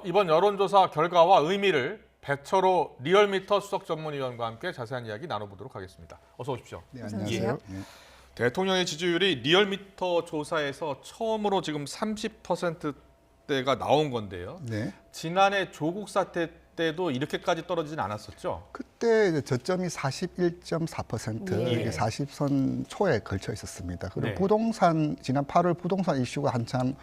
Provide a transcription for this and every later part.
이번 여론조사 결과와 의미를 배철호 리얼미터 수석 전문위원과 함께 자세한 이야기 나눠보도록 하겠습니다. 어서 오십시오. 네, 안녕하세요. 대통령의 지지율이 리얼미터 조사에서 처음으로 지금 30%대가 나온 건데요. 네. 지난해 조국 사태 때도 이렇게까지 떨어지진 않았었죠? 그때 이제 저점이 41.4%, 예. 이게 40선 초에 걸쳐 있었습니다. 그리고 네. 부동산 지난 8월 부동산 이슈가 한참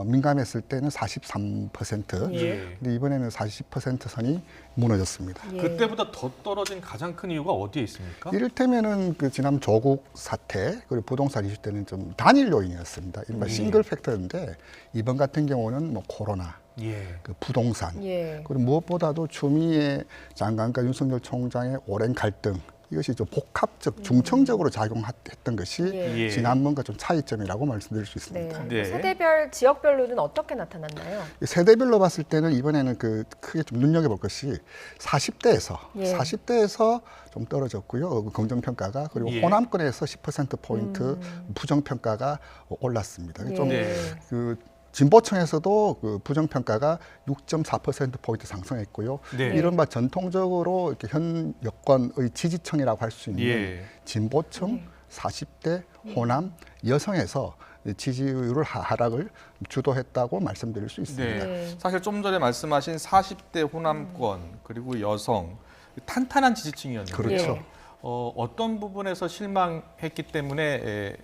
민감했을 때는 43%. 예. 근데 이번에는 40% 선이 무너졌습니다. 예. 그때보다 더 떨어진 가장 큰 이유가 어디에 있습니까? 이를테면은 그 지난 조국 사태 그리고 부동산 이슈 때는 좀 단일 요인이었습니다. 이른바 싱글 팩터인데 이번 같은 경우는 뭐 코로나, 예. 그 부동산, 예. 그리고 무엇보다도 추미애 장관과 윤석열 총장의 오랜 갈등, 이것이 좀 복합적, 중청적으로 작용했던 것이 예. 지난번과 좀 차이점이라고 말씀드릴 수 있습니다. 네. 네. 세대별, 지역별로는 어떻게 나타났나요? 세대별로 봤을 때는 이번에는 그 크게 좀 눈여겨볼 것이 40대에서 예. 40대에서 좀 떨어졌고요. 긍정평가가. 그리고 예. 호남권에서 10%포인트 부정평가가 올랐습니다. 좀 네. 그 진보층에서도 그 부정평가가 6.4%포인트 상승했고요. 네. 이른바 전통적으로 이렇게 현 여권의 지지층이라고 할 수 있는 예. 진보층, 40대, 호남, 여성에서 지지율을 하락을 주도했다고 말씀드릴 수 있습니다. 네. 사실 좀 전에 말씀하신 40대 호남권 그리고 여성 탄탄한 지지층이었는데 그렇죠. 예. 어떤 부분에서 실망했기 때문에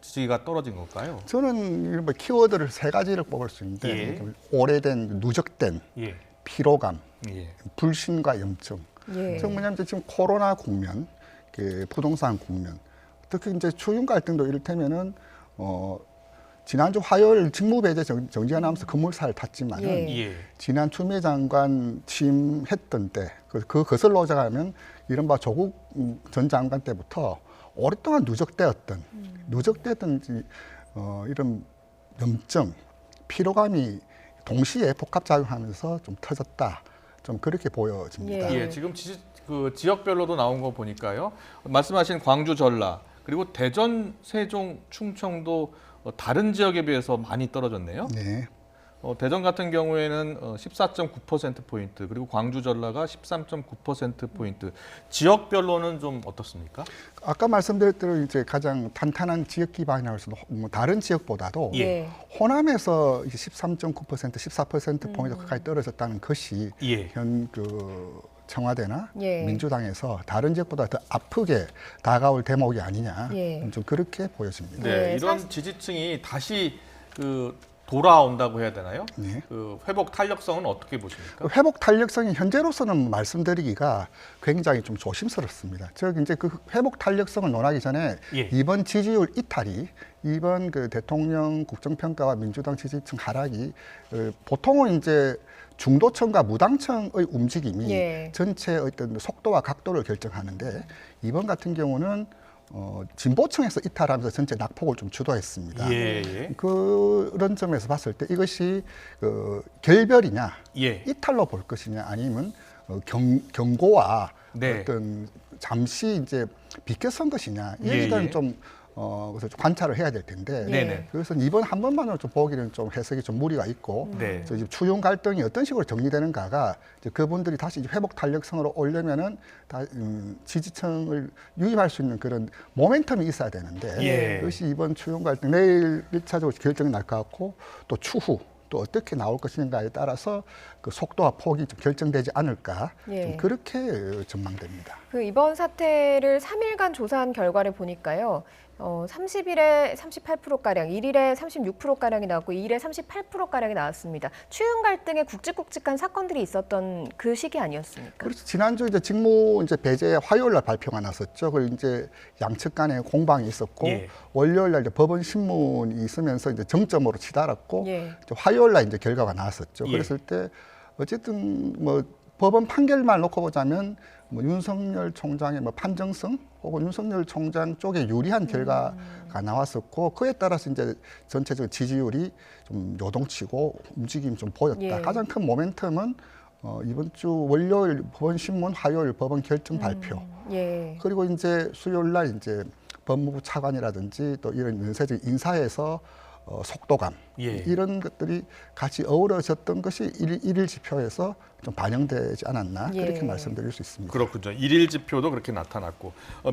지지가 떨어진 걸까요? 저는 이른바 키워드를 세 가지를 뽑을 수 있는데 예. 오래된 누적된 예. 피로감, 예. 불신과 염증. 예. 즉 뭐냐면 지금 코로나 국면, 그 부동산 국면, 특히 이제 추윤 갈등도 이를테면은 지난주 화요일 직무배제 정지하면서 건물사를 탔지만은 예. 예. 지난 추미애 장관 취임했던 때, 그 거슬러 오자가면 이른바 조국 전 장관 때부터 오랫동안 누적되었던 이런 염증, 피로감이 동시에 복합작용하면서 좀 터졌다. 좀 그렇게 보여집니다. 예. 지금 지역별로도 나온 거 보니까요. 말씀하신 광주, 전라 그리고 대전, 세종, 충청도 다른 지역에 비해서 많이 떨어졌네요. 네. 대전 같은 경우에는 14.9%포인트, 그리고 광주, 전라가 13.9%포인트. 지역별로는 좀 어떻습니까? 아까 말씀드렸 대로 이제 가장 탄탄한 지역 기반이라고 해서 뭐 다른 지역보다도 예. 호남에서 13.9%, 14%포인트 가까이 떨어졌다는 것이 예. 현 그 청와대나 예. 민주당에서 다른 지역보다 더 아프게 다가올 대목이 아니냐, 예. 좀 그렇게 보여집니다. 네, 네, 이런 지지층이 다시 돌아온다고 해야 되나요? 네. 회복 탄력성은 어떻게 보십니까? 회복 탄력성이 현재로서는 말씀드리기가 굉장히 좀 조심스럽습니다. 즉 이제 그 회복 탄력성을 논하기 전에 예. 이번 지지율 이탈이, 이번 그 대통령 국정평가와 민주당 지지층 하락이 보통은 이제 중도층과 무당층의 움직임이 예. 전체의 어떤 속도와 각도를 결정하는데, 이번 같은 경우는 진보층에서 이탈하면서 전체 낙폭을 좀 주도했습니다. 예, 예. 그런 점에서 봤을 때 이것이 결별이냐, 예. 이탈로 볼 것이냐, 아니면 경고와 네. 어떤 잠시 이제 비껴선 것이냐, 예, 여기는 예. 좀 그래서 관찰을 해야 될 텐데, 네네. 그래서 이번 한 번만으로 좀 보기는 좀 해석이 좀 무리가 있고, 네. 그래서 이제 추용 갈등이 어떤 식으로 정리되는가가 이제 그분들이 다시 이제 회복 탄력성으로 오려면은 지지층을 유입할 수 있는 그런 모멘텀이 있어야 되는데, 예. 그것이 이번 추용 갈등 내일 1차적으로 결정이 날 것 같고, 또 추후 또 어떻게 나올 것인가에 따라서 그 속도와 폭이 좀 결정되지 않을까, 예. 좀 그렇게 전망됩니다. 그 이번 사태를 3일간 조사한 결과를 보니까요. 30일에 38%가량, 1일에 36%가량이 나왔고 2일에 38%가량이 나왔습니다. 추윤 갈등의 굵직굵직한 사건들이 있었던 그 시기 아니었습니까? 그렇죠. 지난주 이제 직무 이제 배제 화요일 날 발표가 났었죠. 그리고 이제 양측 간에 공방이 있었고, 예. 월요일 날 이제 법원 신문이 있으면서 이제 정점으로 치달았고, 예. 이제 화요일 날 이제 결과가 나왔었죠. 예. 그랬을 때 어쨌든 뭐 법원 판결만 놓고 보자면 뭐 윤석열 총장의 뭐 판정성 혹은 윤석열 총장 쪽에 유리한 결과가 나왔었고, 그에 따라서 이제 전체적 지지율이 좀 요동치고 움직임이 좀 보였다. 예. 가장 큰 모멘텀은 이번 주 월요일 법원 신문, 화요일 법원 결정 발표, 예. 그리고 이제 수요일 날 이제 법무부 차관이라든지 또 이런 연쇄적 인사에서 속도감 예. 이런 것들이 같이 어우러졌던 것이 일일 지표에서 좀 반영되지 않았나 예. 그렇게 말씀드릴 수 있습니다. 그렇군요. 일일 지표도 그렇게 나타났고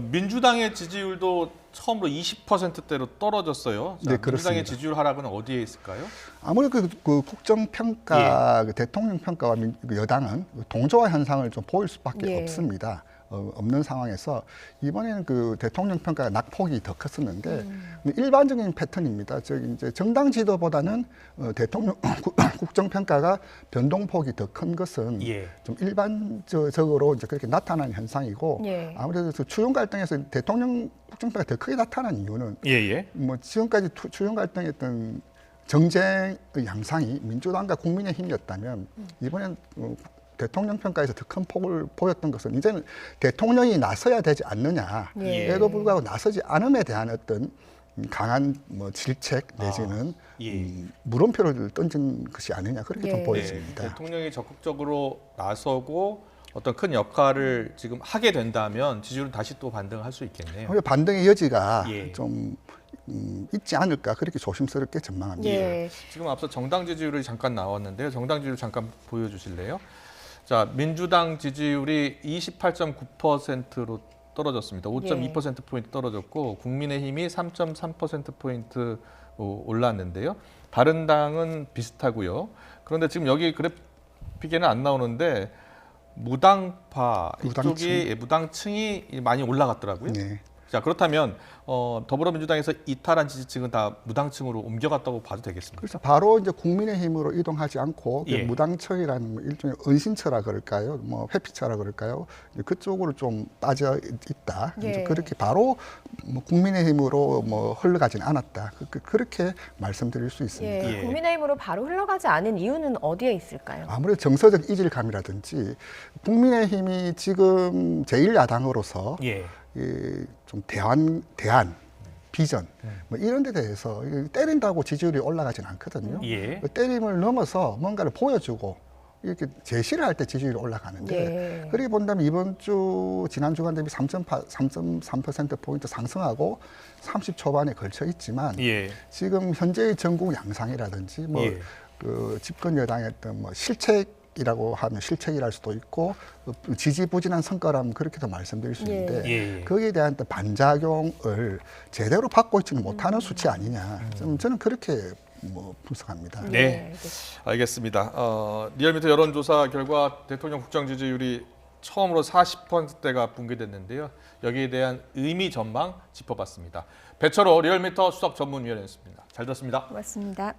민주당의 지지율도 처음으로 20%대로 떨어졌어요. 자, 네, 민주당의 그렇습니다. 지지율 하락은 어디에 있을까요? 아무래도 그 국정평가, 예. 그 대통령 평가와 그 여당은 동조화 현상을 좀 보일 수밖에 예. 없습니다. 없는 상황에서 이번에는 그 대통령 평가가 낙폭이 더 컸었는데 일반적인 패턴입니다. 저기 이제 정당 지도보다는 대통령 국정 평가가 변동폭이 더 큰 것은 예. 좀 일반적으로 이제 그렇게 나타나는 현상이고 예. 아무래도 그 추경 갈등에서 대통령 국정 평가가 더 크게 나타난 이유는 예예. 뭐 지금까지 추경 갈등했던 정쟁의 양상이 민주당과 국민의힘이었다면 이번엔 대통령 평가에서 더 큰 폭을 보였던 것은 이제는 대통령이 나서야 되지 않느냐. 예. 에도 불구하고 나서지 않음에 대한 어떤 강한 뭐 질책 내지는 예. 물음표를 던진 것이 아니냐 그렇게 예. 좀 네, 보여집니다. 대통령이 적극적으로 나서고 어떤 큰 역할을 지금 하게 된다면 지지율은 다시 또 반등할 수 있겠네요. 오히려 반등의 여지가 예. 좀 있지 않을까 그렇게 조심스럽게 전망합니다. 예. 지금 앞서 정당 지지율이 잠깐 나왔는데요. 정당 지지율 잠깐 보여주실래요? 자, 민주당 지지율이 28.9%로 떨어졌습니다. 5.2%포인트 떨어졌고 국민의힘이 3.3%포인트 올랐는데요. 다른 당은 비슷하고요. 그런데 지금 여기 그래픽에는 안 나오는데 무당파 이쪽이 무당층이 많이 올라갔더라고요. 네. 자, 그렇다면 더불어민주당에서 이탈한 지지층은 다 무당층으로 옮겨갔다고 봐도 되겠습니다. 그래서 바로 이제 국민의힘으로 이동하지 않고 예. 무당층이라는 뭐 일종의 은신처라 그럴까요? 뭐 회피처라 그럴까요? 이제 그쪽으로 좀 빠져 있다. 예. 이제 그렇게 바로 뭐 국민의힘으로 뭐 흘러가진 않았다. 그렇게 말씀드릴 수 있습니다. 예. 예. 국민의힘으로 바로 흘러가지 않은 이유는 어디에 있을까요? 아무래도 정서적 이질감이라든지 국민의힘이 지금 제1야당으로서 예. 좀 대안, 비전 뭐 이런 데 대해서 때린다고 지지율이 올라가진 않거든요. 예. 그 때림을 넘어서 뭔가를 보여주고 이렇게 제시를 할 때 지지율이 올라가는데 예. 그렇게 본다면 이번 주 지난 주간 대비 3.3%포인트 상승하고 30 초반에 걸쳐 있지만 예. 지금 현재의 전국 양상이라든지 뭐 예. 그 집권 여당의 어떤 뭐 실책이라고 하면 실책이랄 수도 있고 지지부진한 성과라면 그렇게도 말씀드릴 수 있는데 예. 거기에 대한 또 반작용을 제대로 받고 있지는 못하는 수치 아니냐. 저는 그렇게 뭐 분석합니다. 네. 알겠습니다. 리얼미터 여론조사 결과 대통령 국정 지지율이 처음으로 40%대가 붕괴됐는데요. 여기에 대한 의미 전망 짚어봤습니다. 배철호 리얼미터 수석 전문위원이었습니다. 잘 들었습니다. 고맙습니다.